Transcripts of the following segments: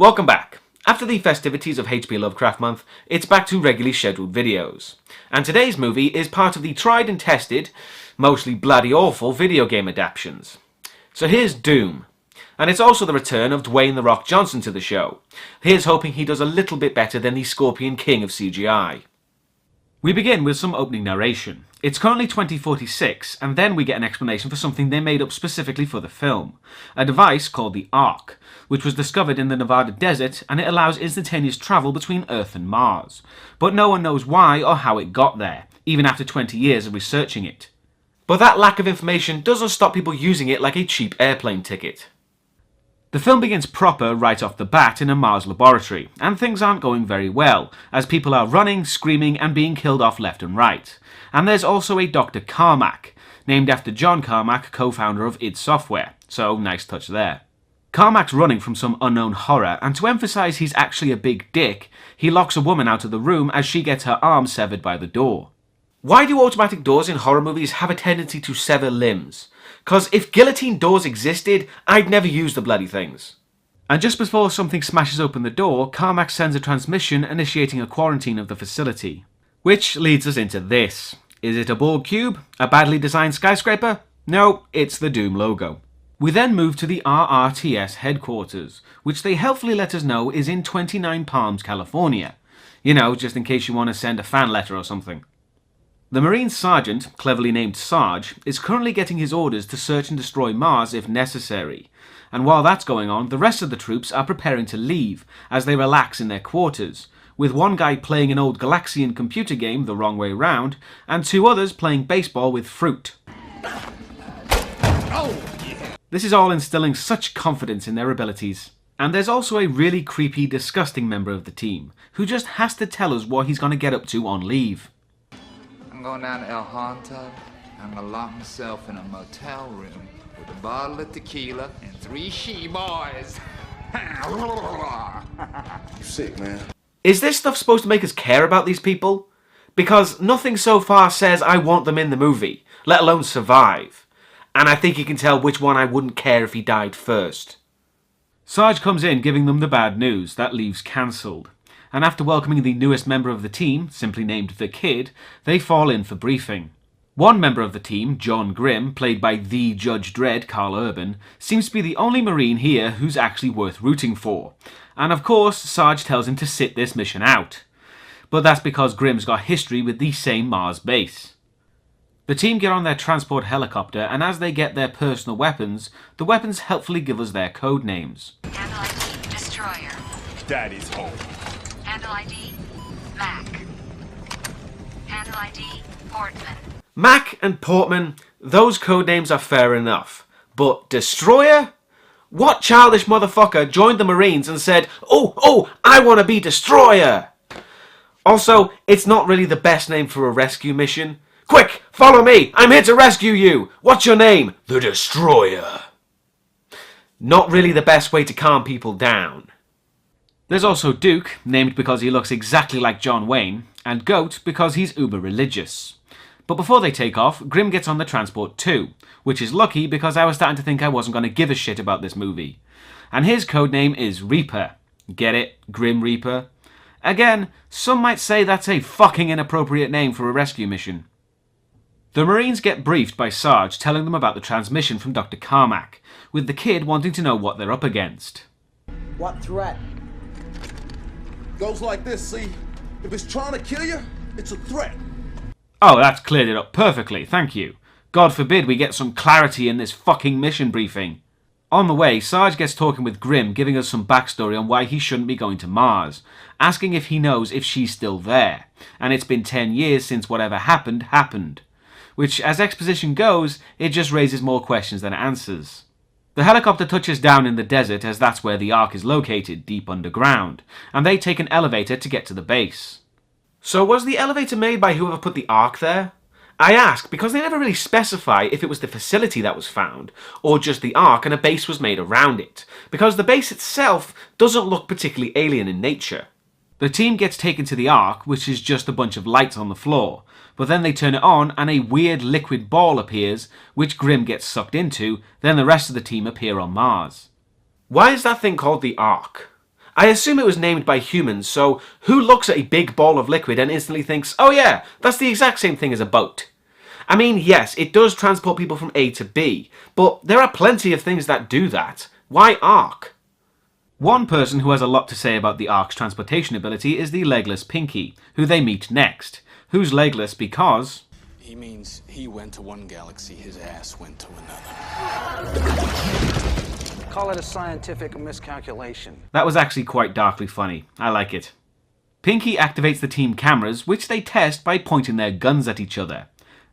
Welcome back. After the festivities of HP Lovecraft Month, it's back to regularly scheduled videos. And today's movie is part of the tried and tested, mostly bloody awful video game adaptations. So here's Doom. And it's also the return of Dwayne "The Rock" Johnson to the show. Here's hoping he does a little bit better than the Scorpion King of CGI. We begin with some opening narration. It's currently 2046, and then we get an explanation for something they made up specifically for the film. A device called the Ark, which was discovered in the Nevada desert, and it allows instantaneous travel between Earth and Mars. But no one knows why or how it got there, even after 20 years of researching it. But that lack of information doesn't stop people using it like a cheap airplane ticket. The film begins proper right off the bat in a Mars laboratory, and things aren't going very well, as people are running, screaming, and being killed off left and right. And there's also a Dr. Carmack, named after John Carmack, co-founder of id Software, so nice touch there. Carmack's running from some unknown horror, and to emphasise he's actually a big dick, he locks a woman out of the room as she gets her arm severed by the door. Why do automatic doors in horror movies have a tendency to sever limbs? 'Cause if guillotine doors existed, I'd never use the bloody things. And just before something smashes open the door, Carmack sends a transmission initiating a quarantine of the facility. Which leads us into this. Is it a Borg cube? A badly designed skyscraper? No, it's the Doom logo. We then move to the RRTS headquarters, which they helpfully let us know is in 29 Palms, California. You know, just in case you want to send a fan letter or something. The Marine Sergeant, cleverly named Sarge, is currently getting his orders to search and destroy Mars if necessary. And while that's going on, the rest of the troops are preparing to leave, as they relax in their quarters, with one guy playing an old Galaxian computer game the wrong way round, and two others playing baseball with fruit. Oh, yeah. This is all instilling such confidence in their abilities. And there's also a really creepy, disgusting member of the team, who just has to tell us what he's going to get up to on leave. I'm going down to El Honto. I'm gonna lock myself in a motel room with a bottle of tequila and 3 she-boys. You sick, man. Is this stuff supposed to make us care about these people? Because nothing so far says I want them in the movie, let alone survive. And I think you can tell which one I wouldn't care if he died first. Sarge comes in giving them the bad news that leave's cancelled. And after welcoming the newest member of the team, simply named The Kid, they fall in for briefing. One member of the team, John Grimm, played by the Judge Dredd, Carl Urban, seems to be the only Marine here who's actually worth rooting for. And of course, Sarge tells him to sit this mission out. But that's because Grimm's got history with the same Mars base. The team get on their transport helicopter, and as they get their personal weapons, the weapons helpfully give us their code names. Handle ID, Destroyer. Daddy's home. Handle ID, Mac. Handle ID, Portman. Mac and Portman, those codenames are fair enough. But Destroyer? What childish motherfucker joined the Marines and said, oh, I want to be Destroyer? Also, it's not really the best name for a rescue mission. Quick, follow me, I'm here to rescue you. What's your name? The Destroyer. Not really the best way to calm people down. There's also Duke, named because he looks exactly like John Wayne, and Goat because he's uber religious. But before they take off, Grimm gets on the transport too, which is lucky because I was starting to think I wasn't going to give a shit about this movie. And his codename is Reaper. Get it? Grim Reaper? Again, some might say that's a fucking inappropriate name for a rescue mission. The Marines get briefed by Sarge telling them about the transmission from Dr. Carmack, with the Kid wanting to know what they're up against. What threat? Goes like this, see? If it's trying to kill you, it's a threat. Oh, that's cleared it up perfectly, thank you. God forbid we get some clarity in this fucking mission briefing. On the way, Sarge gets talking with Grimm, giving us some backstory on why he shouldn't be going to Mars, asking if he knows if she's still there, and it's been 10 years since whatever happened. Which, as exposition goes, it just raises more questions than answers. The helicopter touches down in the desert as that's where the Ark is located, deep underground, and they take an elevator to get to the base. So was the elevator made by whoever put the Ark there? I ask because they never really specify if it was the facility that was found, or just the Ark and a base was made around it, because the base itself doesn't look particularly alien in nature. The team gets taken to the Ark, which is just a bunch of lights on the floor, but then they turn it on and a weird liquid ball appears, which Grimm gets sucked into, then the rest of the team appear on Mars. Why is that thing called the Ark? I assume it was named by humans, so who looks at a big ball of liquid and instantly thinks, oh yeah, that's the exact same thing as a boat? I mean, yes, it does transport people from A to B, but there are plenty of things that do that. Why Ark? One person who has a lot to say about the Ark's transportation ability is the legless Pinky, who they meet next, who's legless because... He means he went to one galaxy, his ass went to another. Call it a scientific miscalculation. That was actually quite darkly funny. I like it. Pinky activates the team cameras, which they test by pointing their guns at each other.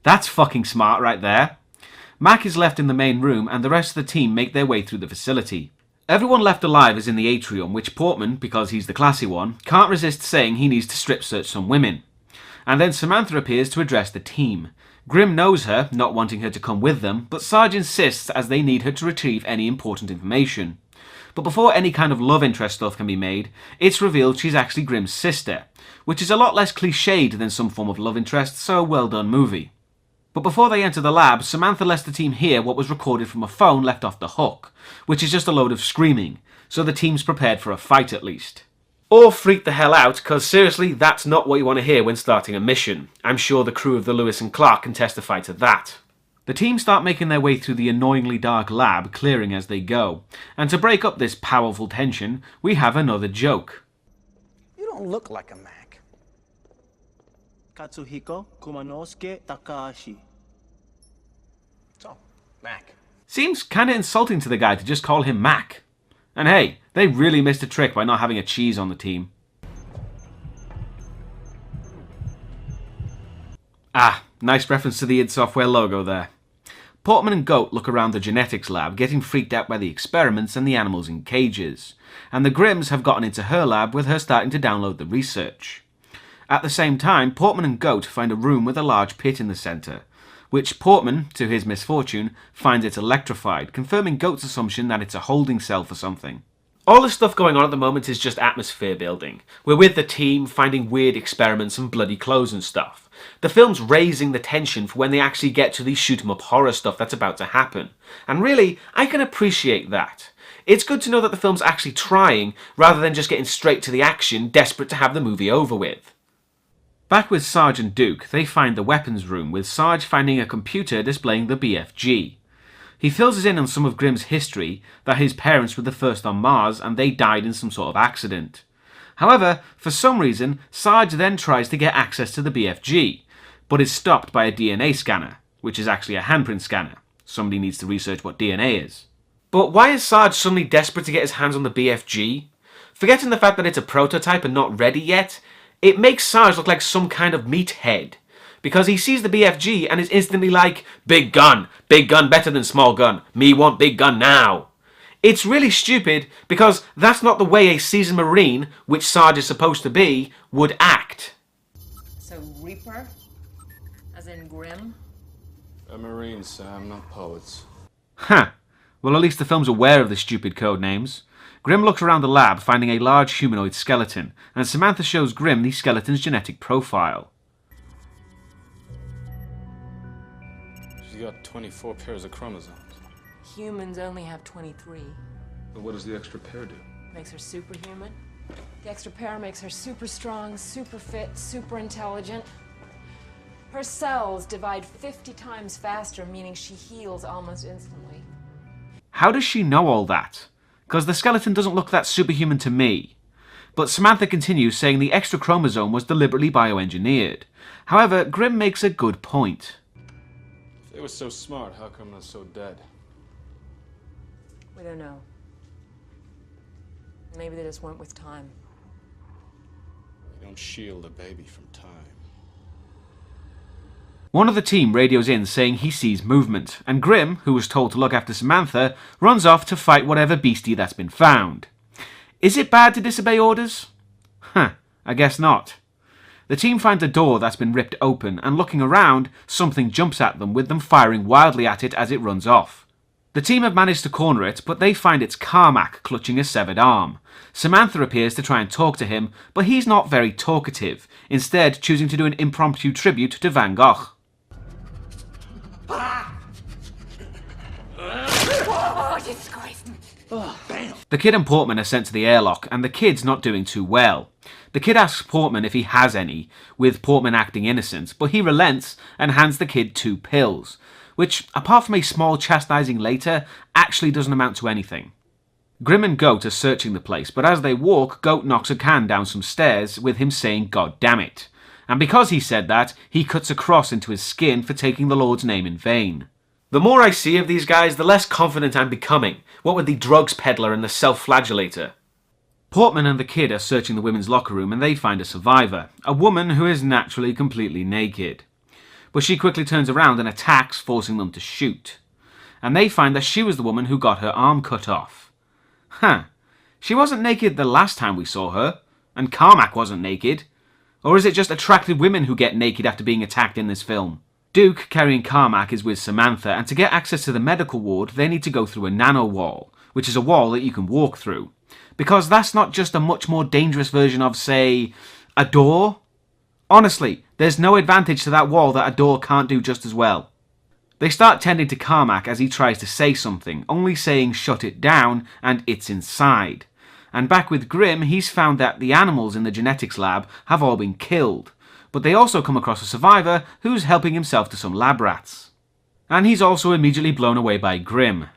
That's fucking smart right there. Mac is left in the main room and the rest of the team make their way through the facility. Everyone left alive is in the atrium, which Portman, because he's the classy one, can't resist saying he needs to strip search some women. And then Samantha appears to address the team. Grimm knows her, not wanting her to come with them, but Sarge insists as they need her to retrieve any important information. But before any kind of love interest stuff can be made, it's revealed she's actually Grimm's sister, which is a lot less cliched than some form of love interest, so well done movie. But before they enter the lab, Samantha lets the team hear what was recorded from a phone left off the hook, which is just a load of screaming, so the team's prepared for a fight at least. Or freak the hell out, cause seriously, that's not what you want to hear when starting a mission. I'm sure the crew of the Lewis and Clark can testify to that. The team start making their way through the annoyingly dark lab, clearing as they go. And to break up this powerful tension, we have another joke. You don't look like a Mac. Katsuhiko Kumanosuke Takahashi. So, Mac. Seems kinda insulting to the guy to just call him Mac. And hey, they really missed a trick by not having a cheese on the team. Ah, nice reference to the id Software logo there. Portman and Goat look around the genetics lab, getting freaked out by the experiments and the animals in cages. And the Grimms have gotten into her lab with her starting to download the research. At the same time, Portman and Goat find a room with a large pit in the centre, which Portman, to his misfortune, finds it electrified, confirming Goat's assumption that it's a holding cell for something. All the stuff going on at the moment is just atmosphere building. We're with the team, finding weird experiments and bloody clothes and stuff. The film's raising the tension for when they actually get to the shoot-'em-up horror stuff that's about to happen. And really, I can appreciate that. It's good to know that the film's actually trying, rather than just getting straight to the action, desperate to have the movie over with. Back with Sarge and Duke, they find the weapons room, with Sarge finding a computer displaying the BFG. He fills us in on some of Grimm's history, that his parents were the first on Mars and they died in some sort of accident. However, for some reason, Sarge then tries to get access to the BFG, but is stopped by a DNA scanner, which is actually a handprint scanner. Somebody needs to research what DNA is. But why is Sarge suddenly desperate to get his hands on the BFG? Forgetting the fact that it's a prototype and not ready yet, it makes Sarge look like some kind of meathead, because he sees the BFG and is instantly like, big gun better than small gun, me want big gun now. It's really stupid, because that's not the way a seasoned Marine, which Sarge is supposed to be, would act. So Reaper? As in Grimm? A Marine, Sam, not poets. Huh. Well, at least the film's aware of the stupid code names. Grimm looks around the lab, finding a large humanoid skeleton, and Samantha shows Grimm the skeleton's genetic profile. She's got 24 pairs of chromosomes. Humans only have 23. But what does the extra pair do? Makes her superhuman. The extra pair makes her super strong, super fit, super intelligent. Her cells divide 50 times faster, meaning she heals almost instantly. How does she know all that? Because the skeleton doesn't look that superhuman to me. But Samantha continues saying the extra chromosome was deliberately bioengineered. However, Grimm makes a good point. If they were so smart, how come they're so dead? We don't know. Maybe they just went with time. You don't shield a baby from time. One of the team radios in saying he sees movement, and Grimm, who was told to look after Samantha, runs off to fight whatever beastie that's been found. Is it bad to disobey orders? Huh, I guess not. The team finds a door that's been ripped open, and looking around, something jumps at them, with them firing wildly at it as it runs off. The team have managed to corner it, but they find it's Carmack clutching a severed arm. Samantha appears to try and talk to him, but he's not very talkative, instead choosing to do an impromptu tribute to Van Gogh. Oh, disgrace. The kid and Portman are sent to the airlock, and the kid's not doing too well. The kid asks Portman if he has any, with Portman acting innocent, but he relents and hands the kid 2 pills, which, apart from a small chastising later, actually doesn't amount to anything. Grim and Goat are searching the place, but as they walk, Goat knocks a can down some stairs with him saying "God damn it." And because he said that, he cuts a cross into his skin for taking the Lord's name in vain. The more I see of these guys, the less confident I'm becoming, what with the drugs peddler and the self-flagellator. Portman and the kid are searching the women's locker room and they find a survivor, a woman who is naturally completely naked. But she quickly turns around and attacks, forcing them to shoot. And they find that she was the woman who got her arm cut off. Huh, she wasn't naked the last time we saw her, and Carmack wasn't naked. Or is it just attractive women who get naked after being attacked in this film? Duke, carrying Carmack, is with Samantha, and to get access to the medical ward, they need to go through a nano wall, which is a wall that you can walk through. Because that's not just a much more dangerous version of, say, a door? Honestly, there's no advantage to that wall that a door can't do just as well. They start tending to Carmack as he tries to say something, only saying "shut it down" and "it's inside." And back with Grim, he's found that the animals in the genetics lab have all been killed. But they also come across a survivor who's helping himself to some lab rats. And he's also immediately blown away by Grim.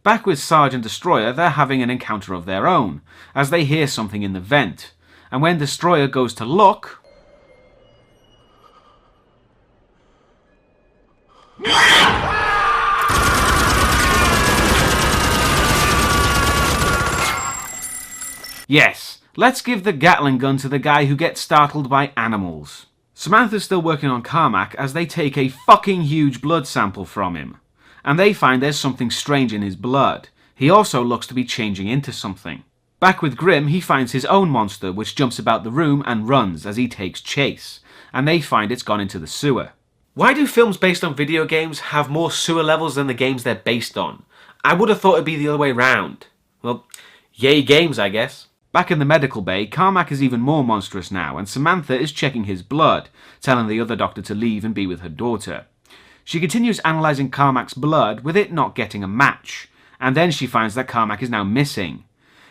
Back with Sarge and Destroyer, they're having an encounter of their own, as they hear something in the vent. And when Destroyer goes to look... Yes, let's give the Gatling gun to the guy who gets startled by animals. Samantha's still working on Carmack as they take a fucking huge blood sample from him. And they find there's something strange in his blood. He also looks to be changing into something. Back with Grim, he finds his own monster which jumps about the room and runs as he takes chase. And they find it's gone into the sewer. Why do films based on video games have more sewer levels than the games they're based on? I would have thought it'd be the other way round. Well, yay games, I guess. Back in the medical bay, Carmack is even more monstrous now, and Samantha is checking his blood, telling the other doctor to leave and be with her daughter. She continues analysing Carmack's blood, with it not getting a match, and then she finds that Carmack is now missing.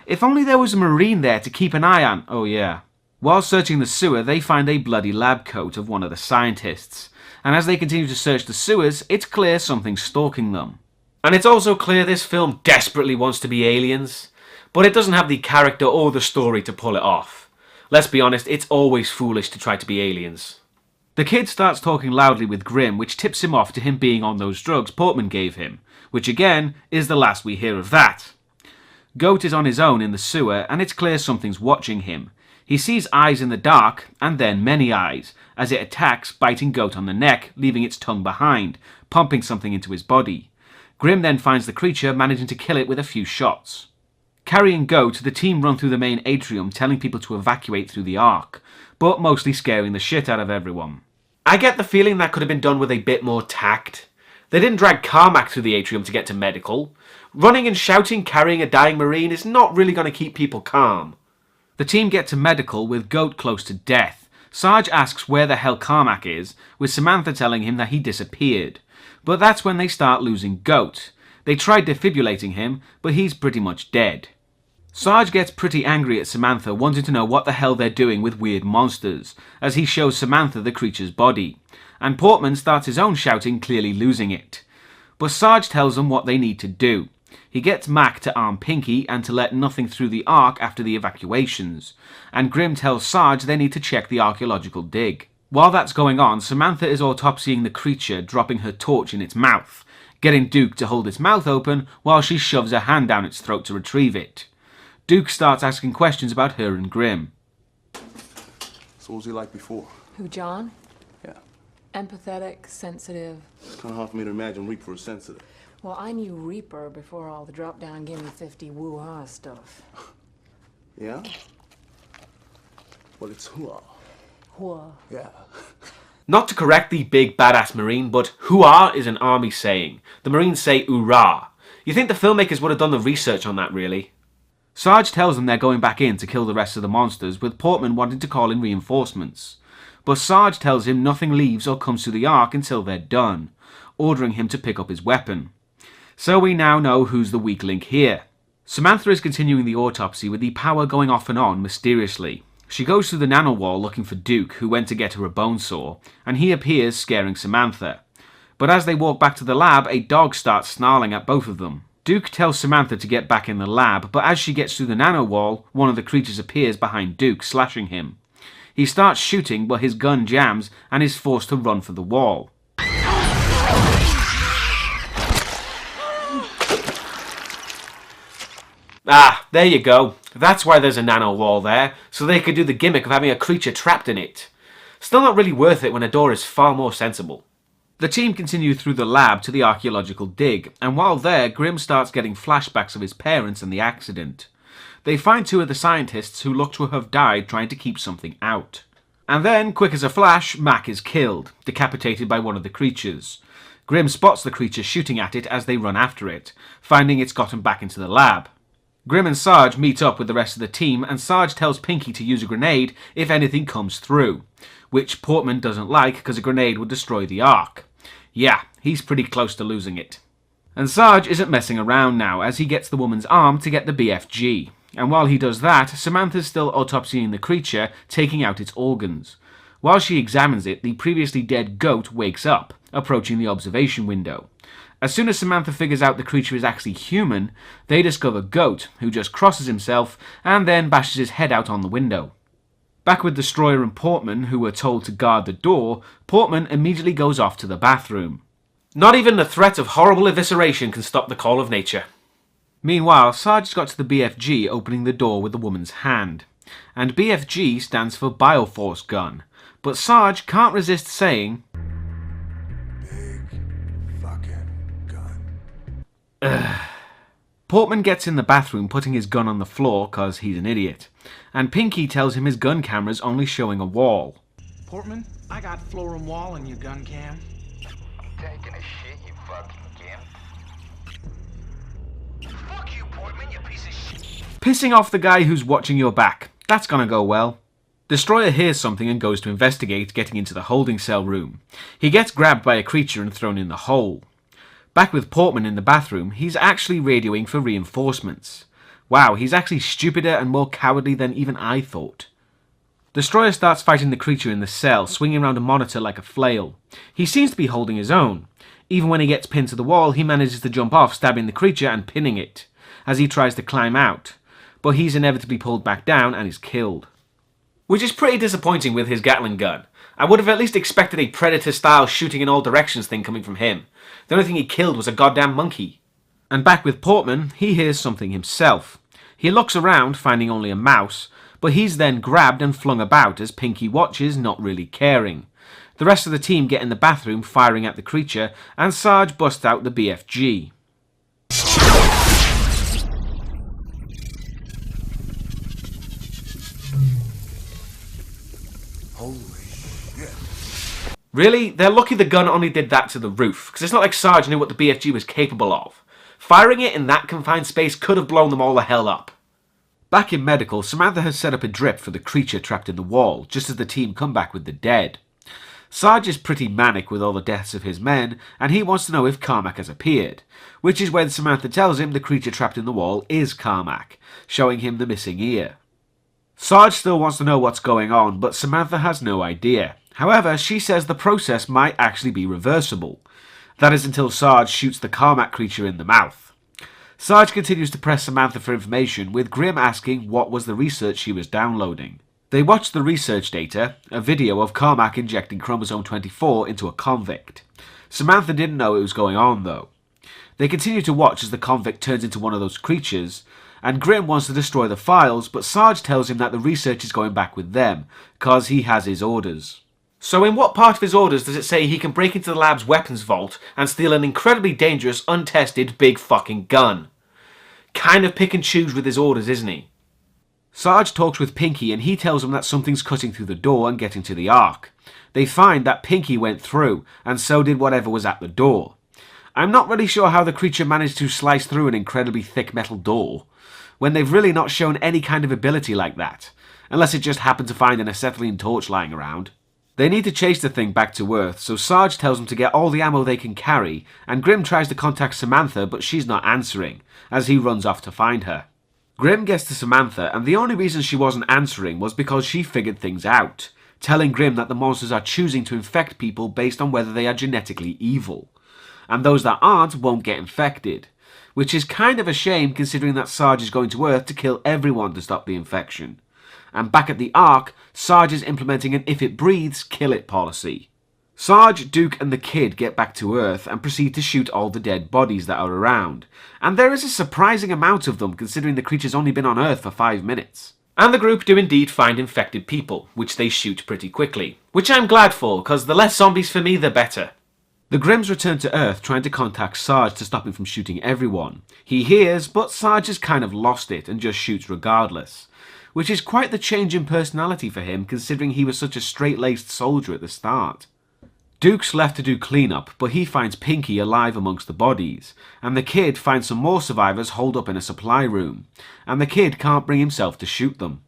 If only there was a Marine there to keep an eye on. Oh yeah. While searching the sewer, they find a bloody lab coat of one of the scientists, and as they continue to search the sewers, it's clear something's stalking them. And it's also clear this film desperately wants to be Aliens, but it doesn't have the character or the story to pull it off. Let's be honest, it's always foolish to try to be Aliens. The kid starts talking loudly with Grim, which tips him off to him being on those drugs Portman gave him, which again is the last we hear of that. Goat is on his own in the sewer, and it's clear something's watching him. He sees eyes in the dark, and then many eyes, as it attacks, biting Goat on the neck, leaving its tongue behind, pumping something into his body. Grim then finds the creature, managing to kill it with a few shots. Carrying Goat, the team run through the main atrium, telling people to evacuate through the Ark, but mostly scaring the shit out of everyone. I get the feeling that could have been done with a bit more tact. They didn't drag Carmack through the atrium to get to medical. Running and shouting carrying a dying Marine is not really going to keep people calm. The team get to medical with Goat close to death. Sarge asks where the hell Carmack is, with Samantha telling him that he disappeared. But that's when they start losing Goat. They tried defibrillating him, but he's pretty much dead. Sarge gets pretty angry at Samantha, wanting to know what the hell they're doing with weird monsters, as he shows Samantha the creature's body. And Portman starts his own shouting, clearly losing it. But Sarge tells them what they need to do. He gets Mac to arm Pinky and to let nothing through the Ark after the evacuations. And Grim tells Sarge they need to check the archaeological dig. While that's going on, Samantha is autopsying the creature, dropping her torch in its mouth, getting Duke to hold its mouth open while she shoves her hand down its throat to retrieve it. Duke starts asking questions about her and Grim. So what was he like before? Who, John? Yeah. Empathetic, sensitive. It's kind of hard for me to imagine Reaper is sensitive. Well, I knew Reaper before all the drop-down gimme 50 woo-ha stuff. Yeah? Well, it's hoo-ah. Whoa. Yeah. Not to correct the big badass Marine, but hoo-ah is an army saying. The Marines say oorah. You think the filmmakers would have done the research on that, really? Sarge tells them they're going back in to kill the rest of the monsters, with Portman wanting to call in reinforcements. But Sarge tells him nothing leaves or comes to the Ark until they're done, ordering him to pick up his weapon. So we now know who's the weak link here. Samantha is continuing the autopsy with the power going off and on mysteriously. She goes through the nanowall looking for Duke, who went to get her a bone saw, and he appears scaring Samantha. But as they walk back to the lab, a dog starts snarling at both of them. Duke tells Samantha to get back in the lab, but as she gets through the nanowall, one of the creatures appears behind Duke, slashing him. He starts shooting, but his gun jams and is forced to run for the wall. Ah, there you go. That's why there's a nano wall there, so they could do the gimmick of having a creature trapped in it. Still not really worth it when a door is far more sensible. The team continue through the lab to the archaeological dig, and while there, Grimm starts getting flashbacks of his parents and the accident. They find two of the scientists who look to have died trying to keep something out. And then, quick as a flash, Mac is killed, decapitated by one of the creatures. Grimm spots the creature shooting at it as they run after it, finding it's gotten back into the lab. Grimm and Sarge meet up with the rest of the team, and Sarge tells Pinky to use a grenade if anything comes through, which Portman doesn't like because a grenade would destroy the Ark. Yeah, he's pretty close to losing it. And Sarge isn't messing around now, as he gets the woman's arm to get the BFG. And while he does that, Samantha's still autopsying the creature, taking out its organs. While she examines it, the previously dead goat wakes up, approaching the observation window. As soon as Samantha figures out the creature is actually human, they discover Goat, who just crosses himself and then bashes his head out on the window. Back with Destroyer and Portman, who were told to guard the door, Portman immediately goes off to the bathroom. Not even the threat of horrible evisceration can stop the call of nature. Meanwhile, Sarge's got to the BFG opening the door with the woman's hand. And BFG stands for Bioforce Gun, but Sarge can't resist saying, Portman gets in the bathroom putting his gun on the floor cause he's an idiot, and Pinky tells him his gun camera's only showing a wall. Portman, I got floor and wall on your gun cam. I'm taking a shit, you fucking gimp. Fuck you, Portman, you piece of shit. Pissing off the guy who's watching your back. That's gonna go well. Destroyer hears something and goes to investigate, getting into the holding cell room. He gets grabbed by a creature and thrown in the hole. Back with Portman in the bathroom, he's actually radioing for reinforcements. Wow, he's actually stupider and more cowardly than even I thought. Destroyer starts fighting the creature in the cell, swinging around a monitor like a flail. He seems to be holding his own. Even when he gets pinned to the wall, he manages to jump off, stabbing the creature and pinning it, as he tries to climb out. But he's inevitably pulled back down and is killed. Which is pretty disappointing with his Gatling gun. I would have at least expected a Predator-style shooting in all directions thing coming from him. The only thing he killed was a goddamn monkey. And back with Portman, he hears something himself. He looks around, finding only a mouse, but he's then grabbed and flung about as Pinky watches, not really caring. The rest of the team get in the bathroom firing at the creature, and Sarge busts out the BFG. Really? They're lucky the gun only did that to the roof, because it's not like Sarge knew what the BFG was capable of. Firing it in that confined space could have blown them all the hell up. Back in medical, Samantha has set up a drip for the creature trapped in the wall, just as the team come back with the dead. Sarge is pretty manic with all the deaths of his men, and he wants to know if Carmack has appeared, which is when Samantha tells him the creature trapped in the wall is Carmack, showing him the missing ear. Sarge still wants to know what's going on, but Samantha has no idea. However, she says the process might actually be reversible. That is until Sarge shoots the Carmack creature in the mouth. Sarge continues to press Samantha for information, with Grimm asking what was the research she was downloading. They watch the research data, a video of Carmack injecting chromosome 24 into a convict. Samantha didn't know it was going on though. They continue to watch as the convict turns into one of those creatures, and Grimm wants to destroy the files, but Sarge tells him that the research is going back with them, cause he has his orders. So in what part of his orders does it say he can break into the lab's weapons vault and steal an incredibly dangerous, untested, big fucking gun? Kind of pick and choose with his orders, isn't he? Sarge talks with Pinky and he tells him that something's cutting through the door and getting to the Ark. They find that Pinky went through, and so did whatever was at the door. I'm not really sure how the creature managed to slice through an incredibly thick metal door, when they've really not shown any kind of ability like that, unless it just happened to find an acetylene torch lying around. They need to chase the thing back to Earth, so Sarge tells them to get all the ammo they can carry, and Grim tries to contact Samantha, but she's not answering, as he runs off to find her. Grim gets to Samantha, and the only reason she wasn't answering was because she figured things out, telling Grim that the monsters are choosing to infect people based on whether they are genetically evil, and those that aren't won't get infected, which is kind of a shame considering that Sarge is going to Earth to kill everyone to stop the infection. And back at the Ark, Sarge is implementing an if it breathes, kill it policy. Sarge, Duke and the kid get back to Earth and proceed to shoot all the dead bodies that are around, and there is a surprising amount of them considering the creature's only been on Earth for 5 minutes. And the group do indeed find infected people, which they shoot pretty quickly, which I'm glad for, because the less zombies for me the better. The Grims return to Earth trying to contact Sarge to stop him from shooting everyone. He hears, but Sarge has kind of lost it and just shoots regardless, which is quite the change in personality for him considering he was such a straight-laced soldier at the start. Duke's left to do cleanup, but he finds Pinky alive amongst the bodies, and the kid finds some more survivors holed up in a supply room, and the kid can't bring himself to shoot them.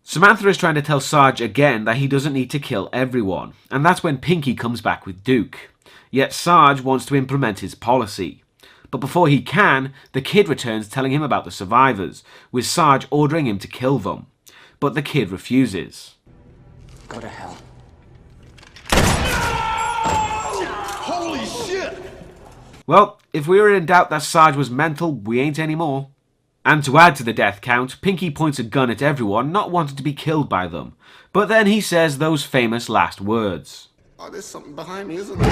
Samantha is trying to tell Sarge again that he doesn't need to kill everyone, and that's when Pinky comes back with Duke. Yet Sarge wants to implement his policy. But before he can, the kid returns telling him about the survivors, with Sarge ordering him to kill them. But the kid refuses. Go to hell. Holy shit! Well, if we were in doubt that Sarge was mental, we ain't anymore. And to add to the death count, Pinky points a gun at everyone, not wanting to be killed by them. But then he says those famous last words. Oh, there's something behind me, isn't there?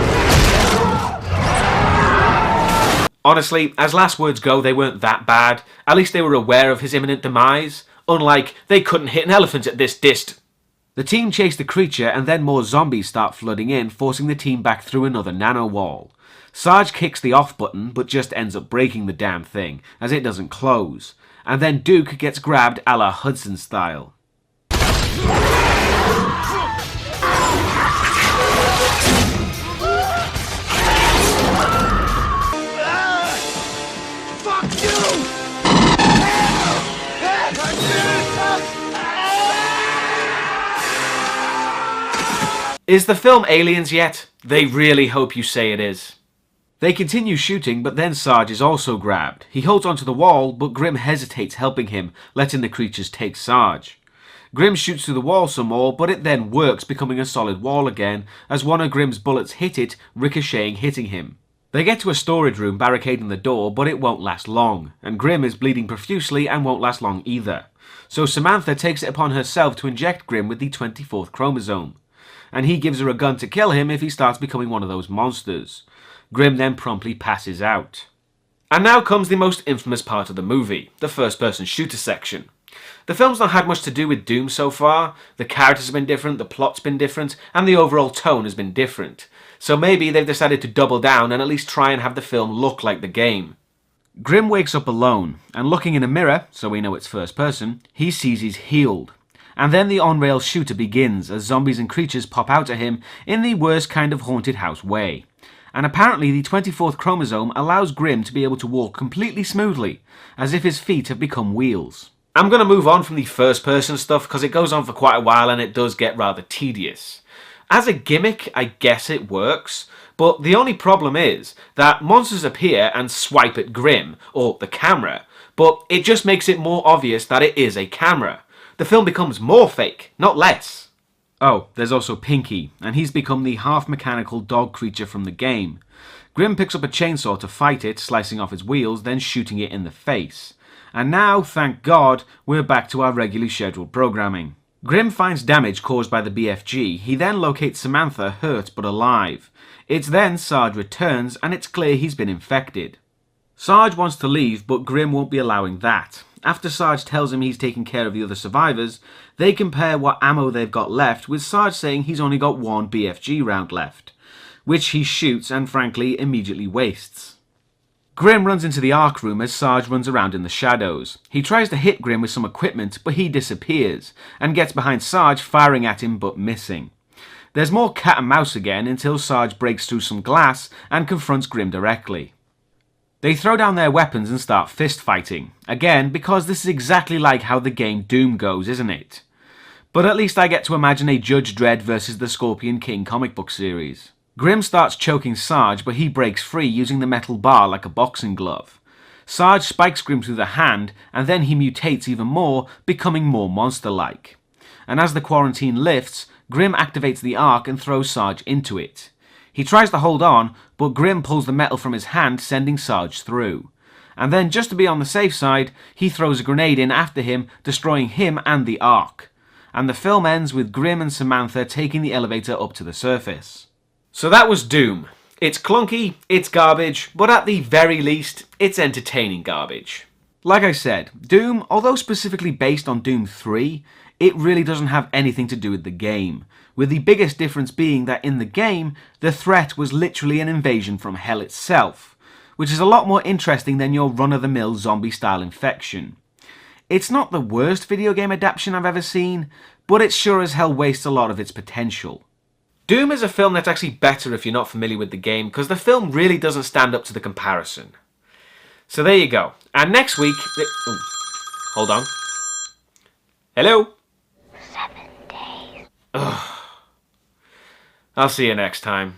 Honestly, as last words go, they weren't that bad. At least they were aware of his imminent demise. Unlike, they couldn't hit an elephant at this dist. The team chase the creature and then more zombies start flooding in, forcing the team back through another nano wall. Sarge kicks the off button, but just ends up breaking the damn thing, as it doesn't close. And then Duke gets grabbed a la Hudson style. Is the film Aliens yet? They really hope you say it is. They continue shooting, but then Sarge is also grabbed. He holds onto the wall, but Grim hesitates helping him, letting the creatures take Sarge. Grim shoots through the wall some more, but it then works, becoming a solid wall again, as one of Grim's bullets hit it, ricocheting, hitting him. They get to a storage room barricading the door, but it won't last long, and Grim is bleeding profusely and won't last long either. So Samantha takes it upon herself to inject Grim with the 24th chromosome, and he gives her a gun to kill him if he starts becoming one of those monsters. Grim then promptly passes out. And now comes the most infamous part of the movie, the first-person shooter section. The film's not had much to do with Doom so far. The characters have been different, the plot's been different, and the overall tone has been different. So maybe they've decided to double down and at least try and have the film look like the game. Grim wakes up alone, and looking in a mirror, so we know it's first person, he sees he's healed. And then the on-rail shooter begins as zombies and creatures pop out at him in the worst kind of haunted house way. And apparently the 24th chromosome allows Grim to be able to walk completely smoothly, as if his feet have become wheels. I'm going to move on from the first-person stuff because it goes on for quite a while and it does get rather tedious. As a gimmick, I guess it works, but the only problem is that monsters appear and swipe at Grim, or the camera, but it just makes it more obvious that it is a camera. The film becomes more fake, not less. Oh, there's also Pinky, and he's become the half-mechanical dog creature from the game. Grim picks up a chainsaw to fight it, slicing off its wheels, then shooting it in the face. And now, thank God, we're back to our regularly scheduled programming. Grim finds damage caused by the BFG. He then locates Samantha, hurt but alive. It's then Sarge returns, and it's clear he's been infected. Sarge wants to leave, but Grim won't be allowing that. After Sarge tells him he's taking care of the other survivors, they compare what ammo they've got left, with Sarge saying he's only got one BFG round left, which he shoots and frankly immediately wastes. Grim runs into the Ark room as Sarge runs around in the shadows. He tries to hit Grim with some equipment, but he disappears, and gets behind Sarge, firing at him but missing. There's more cat and mouse again until Sarge breaks through some glass and confronts Grim directly. They throw down their weapons and start fist fighting, again because this is exactly like how the game Doom goes, isn't it? But at least I get to imagine a Judge Dredd versus the Scorpion King comic book series. Grim starts choking Sarge, but he breaks free using the metal bar like a boxing glove. Sarge spikes Grim through the hand, and then he mutates even more, becoming more monster-like. And as the quarantine lifts, Grim activates the arc and throws Sarge into it. He tries to hold on, but Grim pulls the metal from his hand, sending Sarge through. And then, just to be on the safe side, he throws a grenade in after him, destroying him and the arc. And the film ends with Grim and Samantha taking the elevator up to the surface. So that was Doom. It's clunky, it's garbage, but at the very least, it's entertaining garbage. Like I said, Doom, although specifically based on Doom 3, it really doesn't have anything to do with the game, with the biggest difference being that in the game, the threat was literally an invasion from hell itself, which is a lot more interesting than your run-of-the-mill zombie-style infection. It's not the worst video game adaptation I've ever seen, but it sure as hell wastes a lot of its potential. Doom is a film that's actually better if you're not familiar with the game, because the film really doesn't stand up to the comparison. So there you go. And next week... Oh, hold on. Hello? 7 days. Ugh. I'll see you next time.